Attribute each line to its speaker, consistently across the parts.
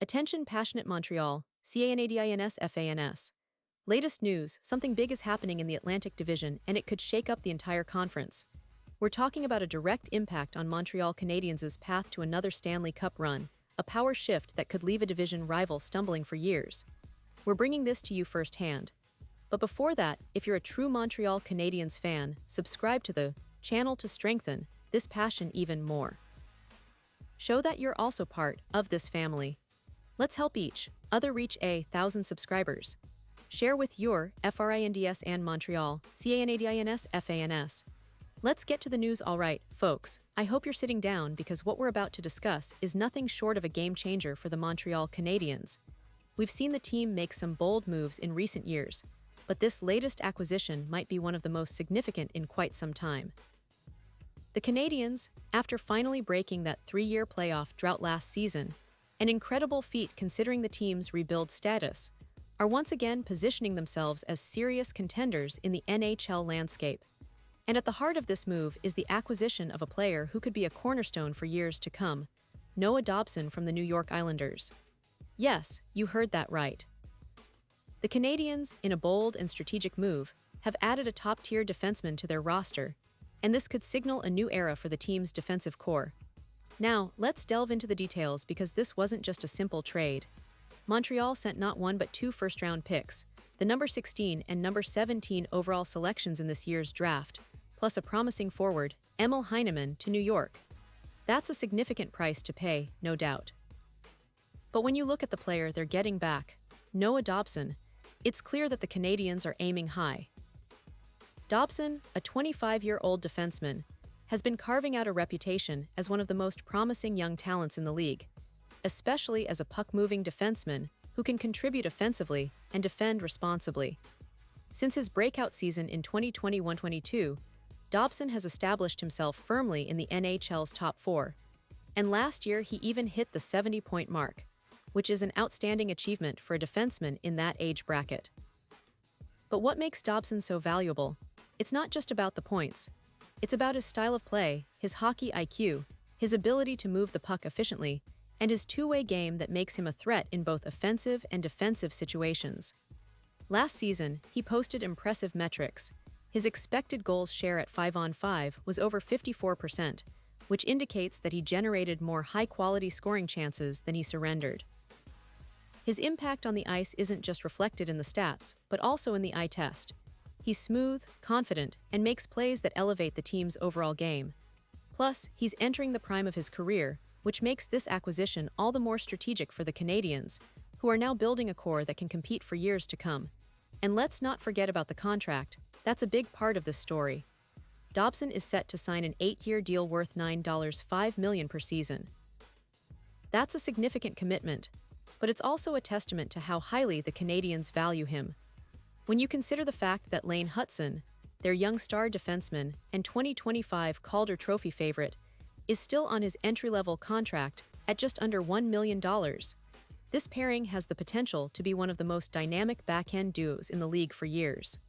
Speaker 1: Attention passionate Montreal, Canadiens fans. Latest news, something big is happening in the Atlantic Division and it could shake up the entire conference. We're talking about a direct impact on Montreal Canadiens' path to another Stanley Cup run, a power shift that could leave a division rival stumbling for years. We're bringing this to you firsthand. But before that, if you're a true Montreal Canadiens fan, subscribe to the channel to strengthen this passion even more. Show that you're also part of this family. Let's help each other reach 1,000 subscribers. Share with your FRINDS and Montreal, Canadiens fans. Let's get to the news. Alright, folks, I hope you're sitting down because what we're about to discuss is nothing short of a game changer for the Montreal Canadiens. We've seen the team make some bold moves in recent years, but this latest acquisition might be one of the most significant in quite some time. The Canadiens, after finally breaking that 3-year playoff drought last season, an incredible feat considering the team's rebuild status, are once again positioning themselves as serious contenders in the NHL landscape. And at the heart of this move is the acquisition of a player who could be a cornerstone for years to come, Noah Dobson from the New York Islanders. Yes, you heard that right. The Canadiens, in a bold and strategic move, have added a top-tier defenseman to their roster, and this could signal a new era for the team's defensive core. Now, let's delve into the details because this wasn't just a simple trade. Montreal sent not one but two first-round picks, the number 16 and number 17 overall selections in this year's draft, plus a promising forward, Emil Heineman, to New York. That's a significant price to pay, no doubt. But when you look at the player they're getting back, Noah Dobson, it's clear that the Canadiens are aiming high. Dobson, a 25-year-old defenseman, has been carving out a reputation as one of the most promising young talents in the league, especially as a puck-moving defenseman who can contribute offensively and defend responsibly. Since his breakout season in 2021-22, Dobson has established himself firmly in the NHL's top 4, and last year he even hit the 70-point mark, which is an outstanding achievement for a defenseman in that age bracket. But what makes Dobson so valuable? It's not just about the points. It's about his style of play, his hockey IQ, his ability to move the puck efficiently, and his two-way game that makes him a threat in both offensive and defensive situations. Last season, he posted impressive metrics. His expected goals share at 5-on-5 was over 54%, which indicates that he generated more high-quality scoring chances than he surrendered. His impact on the ice isn't just reflected in the stats, but also in the eye test. He's smooth, confident, and makes plays that elevate the team's overall game. Plus, he's entering the prime of his career, which makes this acquisition all the more strategic for the Canadiens, who are now building a core that can compete for years to come. And let's not forget about the contract. That's a big part of this story. Dobson is set to sign an 8-year deal worth $9.5 million per season. That's a significant commitment, but it's also a testament to how highly the Canadiens value him. When you consider the fact that Lane Hutson, their young star defenseman and 2025 Calder Trophy favorite, is still on his entry-level contract at just under $1 million, this pairing has the potential to be one of the most dynamic backhand duos in the league for years.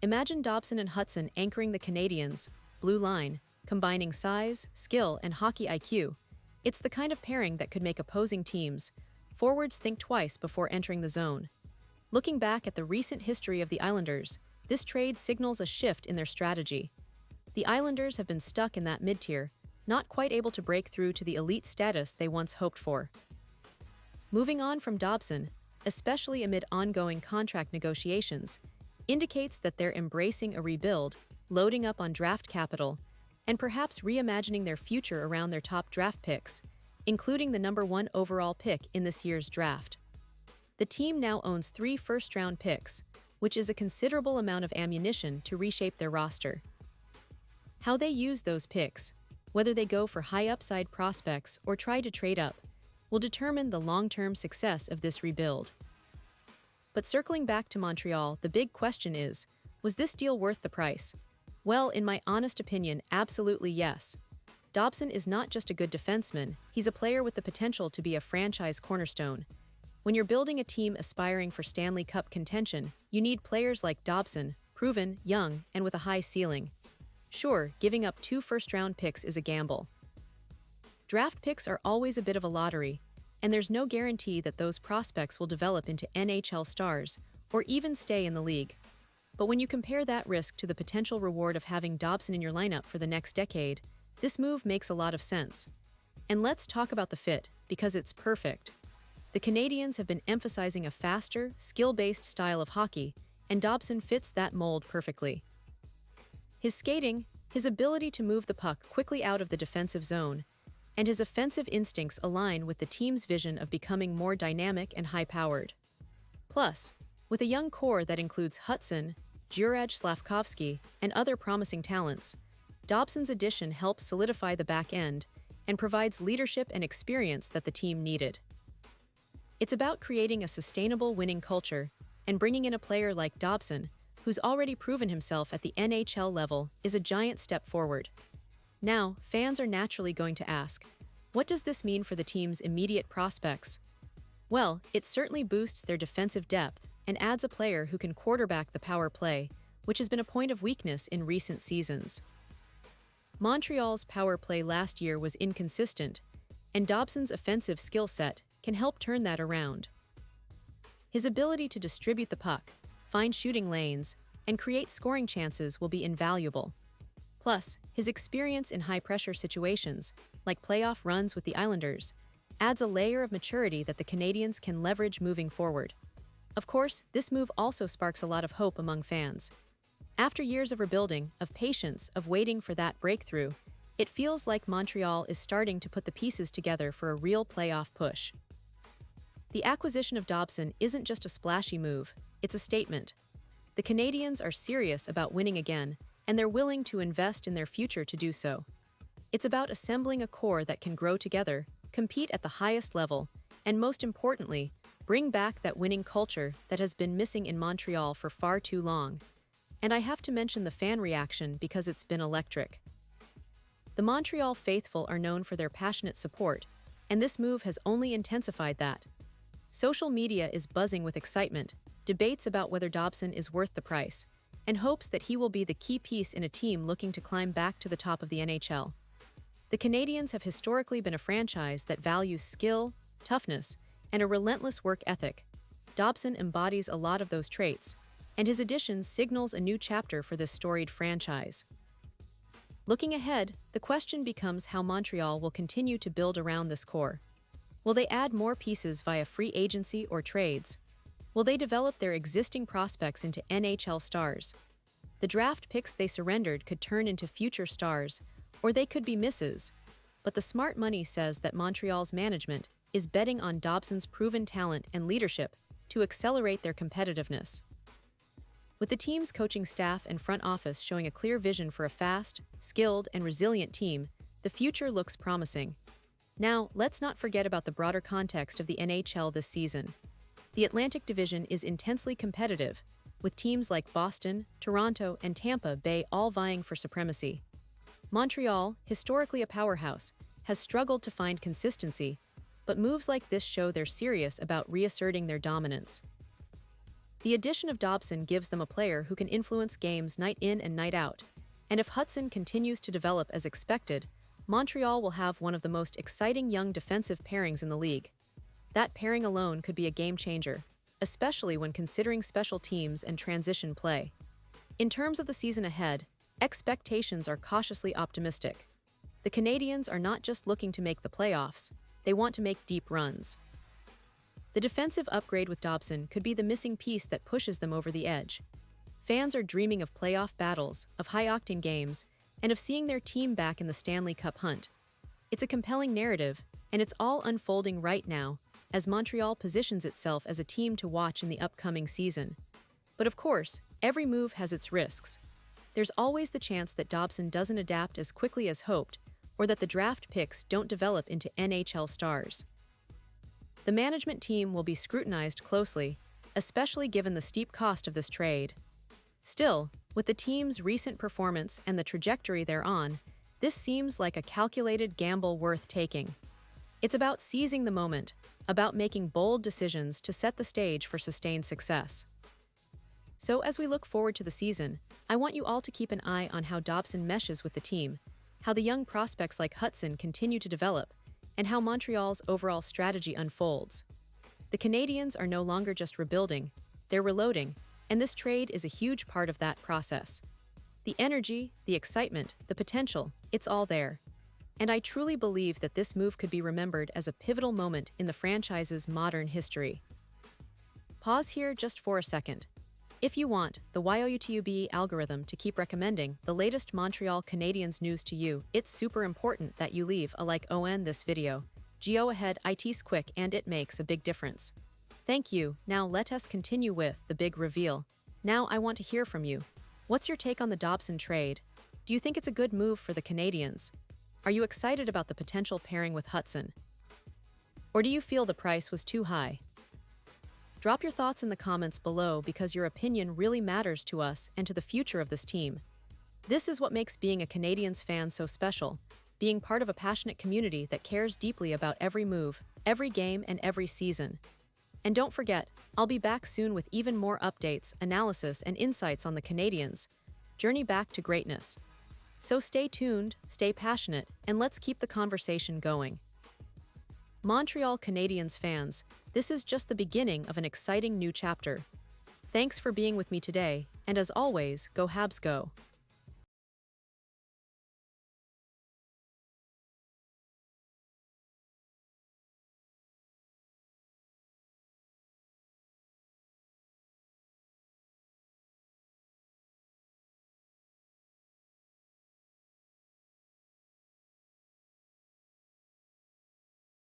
Speaker 1: Imagine Dobson and Hutson anchoring the Canadiens' blue line, combining size, skill, and hockey IQ. It's the kind of pairing that could make opposing teams' forwards think twice before entering the zone. Looking back at the recent history of the Islanders, this trade signals a shift in their strategy. The Islanders have been stuck in that mid-tier, not quite able to break through to the elite status they once hoped for. Moving on from Dobson, especially amid ongoing contract negotiations, indicates that they're embracing a rebuild, loading up on draft capital, and perhaps reimagining their future around their top draft picks, including the number 1 overall pick in this year's draft. The team now owns 3 first-round picks, which is a considerable amount of ammunition to reshape their roster. How they use those picks, whether they go for high-upside prospects or try to trade up, will determine the long-term success of this rebuild. But circling back to Montreal, the big question is, was this deal worth the price? Well, in my honest opinion, absolutely yes. Dobson is not just a good defenseman, he's a player with the potential to be a franchise cornerstone. When you're building a team aspiring for Stanley Cup contention, you need players like Dobson, proven, young, and with a high ceiling. Sure, giving up 2 first-round picks is a gamble. Draft picks are always a bit of a lottery, and there's no guarantee that those prospects will develop into NHL stars or even stay in the league. But when you compare that risk to the potential reward of having Dobson in your lineup for the next decade, this move makes a lot of sense. And let's talk about the fit, because it's perfect. The Canadiens have been emphasizing a faster, skill-based style of hockey, and Dobson fits that mold perfectly. His skating, his ability to move the puck quickly out of the defensive zone, and his offensive instincts align with the team's vision of becoming more dynamic and high-powered. Plus, with a young core that includes Hudson, Juraj Slavkovsky, and other promising talents, Dobson's addition helps solidify the back end and provides leadership and experience that the team needed. It's about creating a sustainable winning culture, and bringing in a player like Dobson, who's already proven himself at the NHL level, is a giant step forward. Now, fans are naturally going to ask, what does this mean for the team's immediate prospects? Well, it certainly boosts their defensive depth and adds a player who can quarterback the power play, which has been a point of weakness in recent seasons. Montreal's power play last year was inconsistent, and Dobson's offensive skill set can help turn that around. His ability to distribute the puck, find shooting lanes, and create scoring chances will be invaluable. Plus, his experience in high-pressure situations, like playoff runs with the Islanders, adds a layer of maturity that the Canadiens can leverage moving forward. Of course, this move also sparks a lot of hope among fans. After years of rebuilding, of patience, of waiting for that breakthrough, it feels like Montreal is starting to put the pieces together for a real playoff push. The acquisition of Dobson isn't just a splashy move, it's a statement. The Canadiens are serious about winning again, and they're willing to invest in their future to do so. It's about assembling a core that can grow together, compete at the highest level, and most importantly, bring back that winning culture that has been missing in Montreal for far too long. And I have to mention the fan reaction because it's been electric. The Montreal faithful are known for their passionate support, and this move has only intensified that. Social media is buzzing with excitement, debates about whether Dobson is worth the price, and hopes that he will be the key piece in a team looking to climb back to the top of the NHL. The Canadiens have historically been a franchise that values skill, toughness, and a relentless work ethic. Dobson embodies a lot of those traits, and his addition signals a new chapter for this storied franchise. Looking ahead, the question becomes how Montreal will continue to build around this core. Will they add more pieces via free agency or trades? Will they develop their existing prospects into NHL stars? The draft picks they surrendered could turn into future stars, or they could be misses. But the smart money says that Montreal's management is betting on Dobson's proven talent and leadership to accelerate their competitiveness. With the team's coaching staff and front office showing a clear vision for a fast, skilled, and resilient team, the future looks promising. Now, let's not forget about the broader context of the NHL this season. The Atlantic Division is intensely competitive, with teams like Boston, Toronto, and Tampa Bay all vying for supremacy. Montreal, historically a powerhouse, has struggled to find consistency, but moves like this show they're serious about reasserting their dominance. The addition of Dobson gives them a player who can influence games night in and night out, and if Hudson continues to develop as expected, Montreal will have one of the most exciting young defensive pairings in the league. That pairing alone could be a game changer, especially when considering special teams and transition play. In terms of the season ahead, expectations are cautiously optimistic. The Canadiens are not just looking to make the playoffs, they want to make deep runs. The defensive upgrade with Dobson could be the missing piece that pushes them over the edge. Fans are dreaming of playoff battles, of high-octane games, and of seeing their team back in the Stanley Cup hunt. It's a compelling narrative, and it's all unfolding right now, as Montreal positions itself as a team to watch in the upcoming season. But of course, every move has its risks. There's always the chance that Dobson doesn't adapt as quickly as hoped, or that the draft picks don't develop into NHL stars. The management team will be scrutinized closely, especially given the steep cost of this trade. Still, with the team's recent performance and the trajectory they're on, this seems like a calculated gamble worth taking. It's about seizing the moment, about making bold decisions to set the stage for sustained success. So as we look forward to the season, I want you all to keep an eye on how Dobson meshes with the team, how the young prospects like Hudson continue to develop, and how Montreal's overall strategy unfolds. The Canadiens are no longer just rebuilding, they're reloading, and this trade is a huge part of that process. The energy, the excitement, the potential, it's all there. And I truly believe that this move could be remembered as a pivotal moment in the franchise's modern history. Pause here just for a second. If you want the YouTube algorithm to keep recommending the latest Montreal Canadiens news to you, it's super important that you leave a like on this video. Go ahead, it's quick and it makes a big difference. Thank you. Now let us continue with the big reveal. Now I want to hear from you. What's your take on the Dobson trade? Do you think it's a good move for the Canadiens? Are you excited about the potential pairing with Hudson? Or do you feel the price was too high? Drop your thoughts in the comments below because your opinion really matters to us and to the future of this team. This is what makes being a Canadiens fan so special, being part of a passionate community that cares deeply about every move, every game, and every season. And don't forget, I'll be back soon with even more updates, analysis, and insights on the Canadiens' journey back to greatness. So stay tuned, stay passionate, and let's keep the conversation going. Montreal Canadiens fans, this is just the beginning of an exciting new chapter. Thanks for being with me today, and as always, go Habs go!